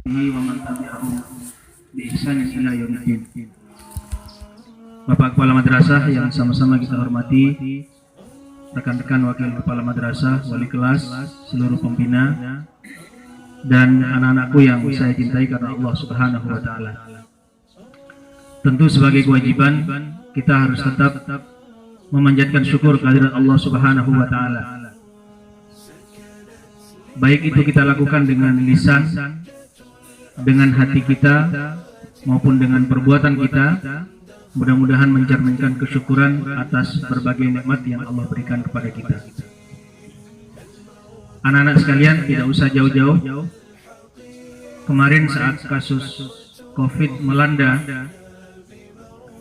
wa man tabi'ahum bi ihsan ila yaumiddin. Bapak Kepala Madrasah yang sama-sama kita hormati, rekan-rekan wakil kepala madrasah, wali kelas, seluruh pembina, dan anak-anakku yang saya cintai karena Allah Subhanahu wa Ta'ala. Tentu sebagai kewajiban kita harus tetap memanjatkan syukur kehadirat Allah Subhanahu wa Ta'ala. Baik itu kita lakukan dengan lisan, dengan hati kita, maupun dengan perbuatan kita. Mudah-mudahan mencerminkan kesyukuran atas berbagai nikmat yang Allah berikan kepada kita. Anak-anak sekalian, tidak usah jauh-jauh. Kemarin saat kasus COVID melanda,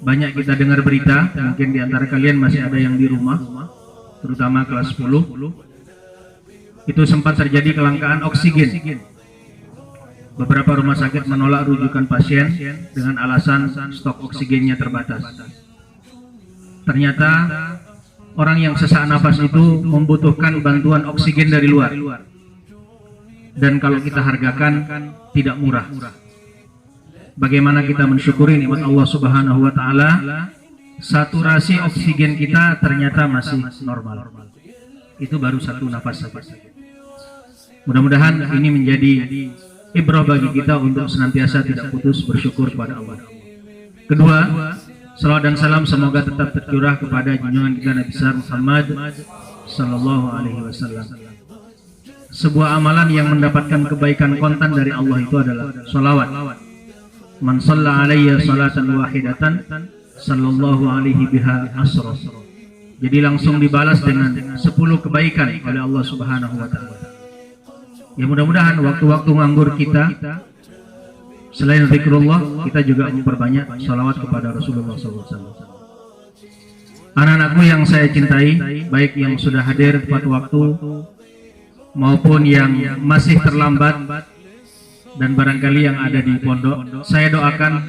banyak kita dengar berita, mungkin di antara kalian masih ada yang di rumah, terutama kelas 10. Itu sempat terjadi kelangkaan oksigen. Beberapa rumah sakit menolak rujukan pasien dengan alasan stok oksigennya terbatas. Ternyata orang yang sesak nafas itu membutuhkan bantuan oksigen dari luar. Dan kalau kita hargakan tidak murah. Bagaimana kita mensyukuri nikmat Allah Subhanahu wa Ta'ala, saturasi oksigen kita ternyata masih normal. Itu baru satu nafas saja. Mudah-mudahan ini menjadi ibrah bagi kita untuk senantiasa tidak putus bersyukur kepada Allah. Kedua, salawat dan salam semoga tetap tercurah kepada junjungan kita Nabi besar Muhammad sallallahu alaihi wasallam. Sebuah amalan yang mendapatkan kebaikan kontan dari Allah itu adalah salawat. Man shalla alayya salatan wahidatan sallallahu alaihi biha asra. Jadi langsung dibalas dengan 10 kebaikan oleh Allah Subhanahu wa Ta'ala. Ya, mudah-mudahan waktu-waktu nganggur kita, selain zikrullah, kita juga memperbanyak salawat kepada Rasulullah SAW. Anak-anakku yang saya cintai, baik yang sudah hadir tepat waktu maupun yang masih terlambat, dan barangkali yang ada di pondok, saya doakan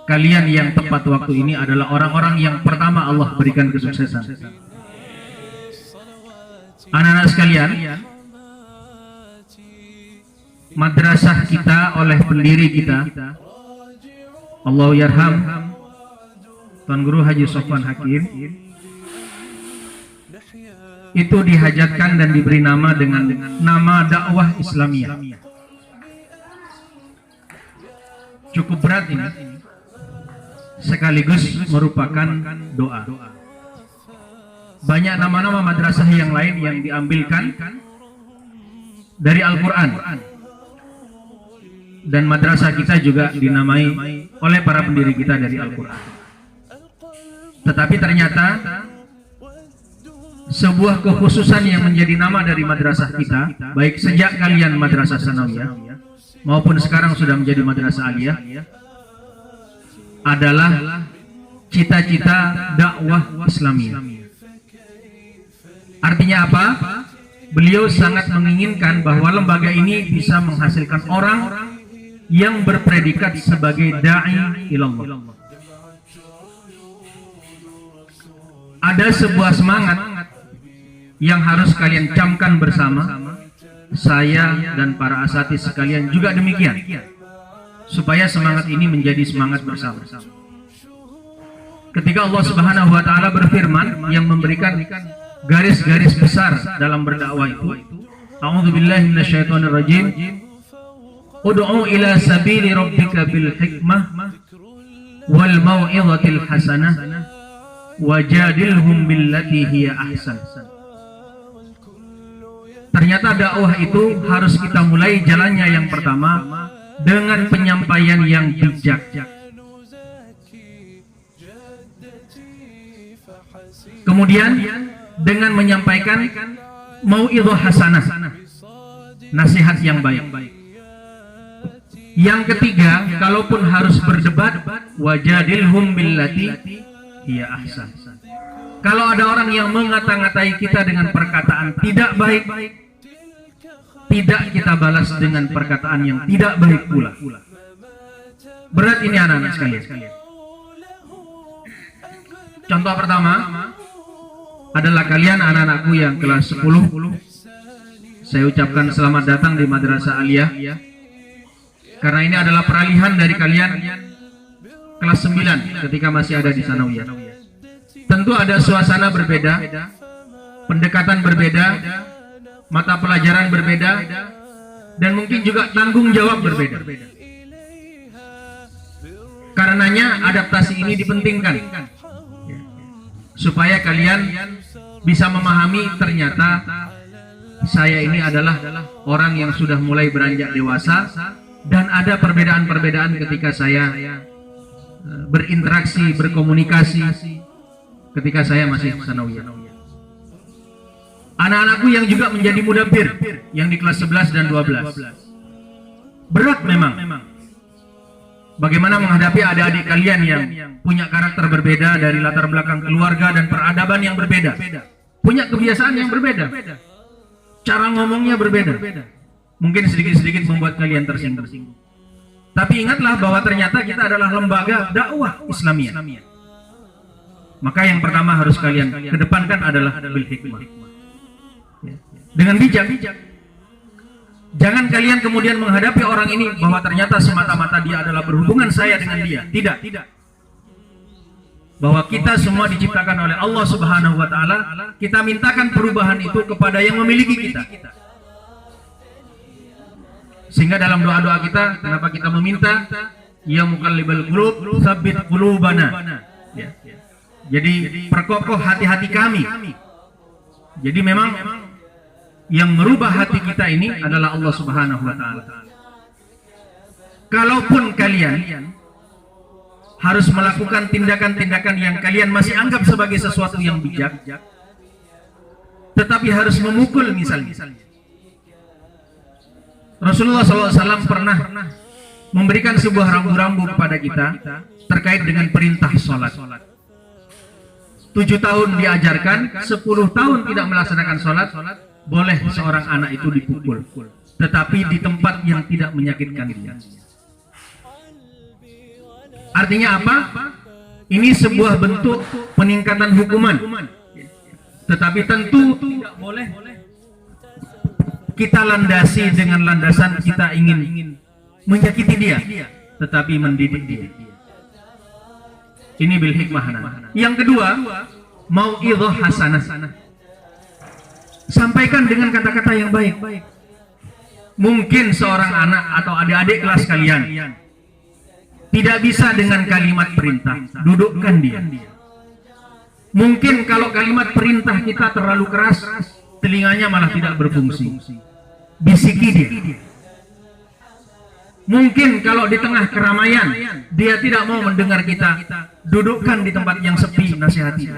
kalian yang tepat waktu ini adalah orang-orang yang pertama Allah berikan kesuksesan. Anak-anak sekalian, madrasah kita oleh pendiri kita, Allah yarham, Tuan Guru Haji Sofwan Hakim, itu dihajatkan dan diberi nama dengan nama dakwah Islamiyah. Cukup berat ini, sekaligus merupakan doa. Banyak nama-nama madrasah yang lain yang diambilkan dari Al-Quran. Dan madrasah kita juga dinamai oleh para pendiri kita dari Al-Quran. Tetapi ternyata sebuah kekhususan yang menjadi nama dari madrasah kita, baik sejak kalian madrasah sanawiyah maupun sekarang sudah menjadi madrasah aliyah, adalah cita-cita dakwah Islamiyah. Artinya apa? Beliau sangat menginginkan bahwa lembaga ini bisa menghasilkan orang yang berpredikat sebagai da'i ilallah. Ada sebuah semangat yang harus kalian camkan bersama, saya dan para asatidz sekalian juga demikian, supaya semangat ini menjadi semangat bersama. Ketika Allah Subhanahu wa Ta'ala berfirman yang memberikan garis-garis besar dalam berdakwah itu, a'udzubillahi minasyaitonir rajim, ud'u ila sabili rabbika bil hikmah wal mau'izatil hasanah wajadilhum billati hiya ahsan. Ternyata dakwah itu harus kita mulai jalannya yang pertama dengan penyampaian yang bijak. Kemudian dengan menyampaikan mau'izah hasanah, nasihat yang baik. Yang ketiga, kalaupun harus berdebat, wajadilhum billati hiya ahsan. Kalau ada orang yang mengata-ngatai kita dengan perkataan tidak baik, tidak kita balas dengan perkataan yang tidak baik pula. Berat ini anak-anak sekalian. Contoh pertama adalah kalian anak-anakku yang kelas 10. Saya ucapkan selamat datang di Madrasah Aliyah. karena ini adalah peralihan dari kalian kelas 9 ketika masih ada di Sanawiyah. Tentu ada suasana berbeda, pendekatan berbeda, mata pelajaran berbeda, dan mungkin juga tanggung jawab berbeda. Karenanya adaptasi ini dipentingkan supaya kalian bisa memahami ternyata saya ini adalah orang yang sudah mulai beranjak dewasa, dan ada perbedaan-perbedaan ketika saya berinteraksi, berkomunikasi ketika saya masih Sanawiyah. Anak-anakku yang juga menjadi mudabbir yang di kelas 11 dan 12. Berat memang. Bagaimana menghadapi adik-adik kalian yang punya karakter berbeda dari latar belakang keluarga dan peradaban yang berbeda. Punya kebiasaan yang berbeda. Cara ngomongnya berbeda. Mungkin sedikit-sedikit membuat kalian tersinggung. Tapi ingatlah bahwa ternyata kita adalah lembaga dakwah Islamiyah. Maka yang pertama harus kalian kedepankan adalah bil hikmah. Dengan bijak. Jangan kalian kemudian menghadapi orang ini bahwa ternyata semata-mata dia adalah berhubungan saya dengan dia. Tidak. Bahwa kita semua diciptakan oleh Allah Subhanahu wa Ta'ala. Kita mintakan perubahan itu kepada yang memiliki kita. Sehingga dalam doa-doa kita, kenapa kita meminta? Ya muqallibal qulub, tsabbit qulubana. Jadi perkokoh hati-hati kami. Jadi memang yang merubah hati kita ini adalah Allah Subhanahu wa Ta'ala. Kalaupun kalian harus melakukan tindakan-tindakan yang kalian masih anggap sebagai sesuatu yang bijak, tetapi harus memukul misalnya. Rasulullah SAW pernah memberikan sebuah rambu-rambu kepada kita terkait dengan perintah sholat. 7 tahun diajarkan, 10 tahun tidak melaksanakan sholat, boleh seorang anak itu dipukul, tetapi di tempat yang tidak menyakitkan dia. Artinya apa? Ini sebuah bentuk peningkatan hukuman, tetapi tentu tidak boleh kita landasi dengan landasan kita ingin menyakiti dia, tetapi mendidik dia. Ini bil hikmah. Yang kedua, mau'idhah hasanah. Sampaikan dengan kata-kata yang baik. Mungkin seorang anak atau adik-adik kelas kalian tidak bisa dengan kalimat perintah, dudukkan dia. Mungkin kalau kalimat perintah kita terlalu keras, telinganya malah tidak berfungsi. Bisiki dia. Mungkin kalau di tengah keramaian dia tidak mau mendengar kita, dudukkan di tempat yang sepi, nasihati.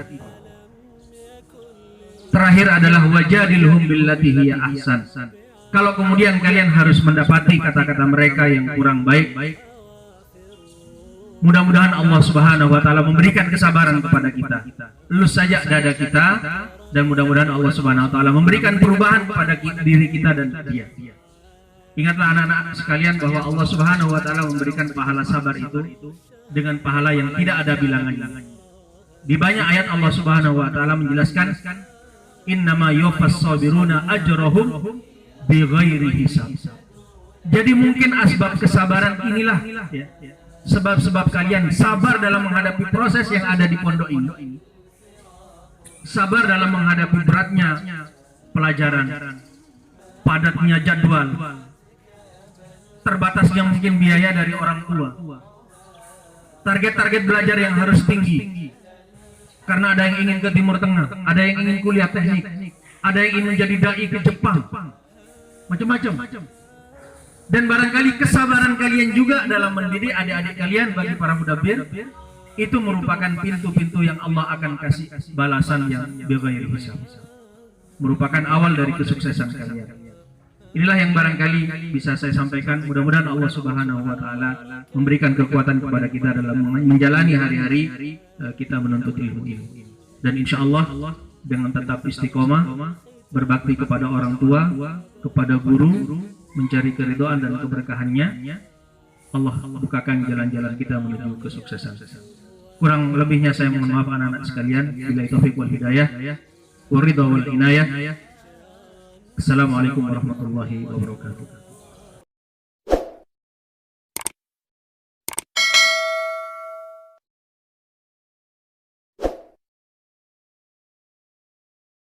Terakhir adalah wajadilhum billati hiya ahsan. Kalau kemudian kalian harus mendapati kata-kata mereka yang kurang baik, mudah-mudahan Allah Subhanahu wa Ta'ala memberikan kesabaran kepada kita. Lulus saja dada kita, dan mudah-mudahan Allah Subhanahu wa Ta'ala memberikan perubahan kepada diri kita dan dia. Ingatlah anak-anak sekalian bahwa Allah Subhanahu wa Ta'ala memberikan pahala sabar itu dengan pahala yang tidak ada bilangannya. Di banyak ayat Allah Subhanahu wa Ta'ala menjelaskan, innama yuwaffas sabiruna ajrahum bighairi hisab. Jadi mungkin asbab kesabaran inilah sebab-sebab kalian sabar dalam menghadapi proses yang ada di pondok ini. Sabar dalam menghadapi beratnya pelajaran, padatnya jadwal, terbatasnya mungkin biaya dari orang tua, target-target belajar yang harus tinggi. Karena ada yang ingin ke Timur Tengah, ada yang ingin kuliah teknik, ada yang ingin menjadi dai ke Jepang, macam-macam. Dan barangkali kesabaran kalian juga dalam mendidik adik-adik kalian bagi para mudabbir itu merupakan pintu-pintu yang Allah akan kasih balasan yang bighairi hisab. Merupakan awal dari kesuksesan kalian. Inilah yang barangkali bisa saya sampaikan. Mudah-mudahan Allah Subhanahu wa Ta'ala memberikan kekuatan kepada kita dalam menjalani hari-hari kita menuntut ilmu ini. Dan insya Allah dengan tetap istiqomah, berbakti kepada orang tua, kepada guru, mencari keridhaan dan keberkahannya, Allah bukakan jalan-jalan kita menuju kesuksesan. Kurang lebihnya saya mohon maaf anak-anak sekalian. Billahi taufiq wal hidayah, wa ridha wal inayah. Assalamualaikum warahmatullahi wabarakatuh.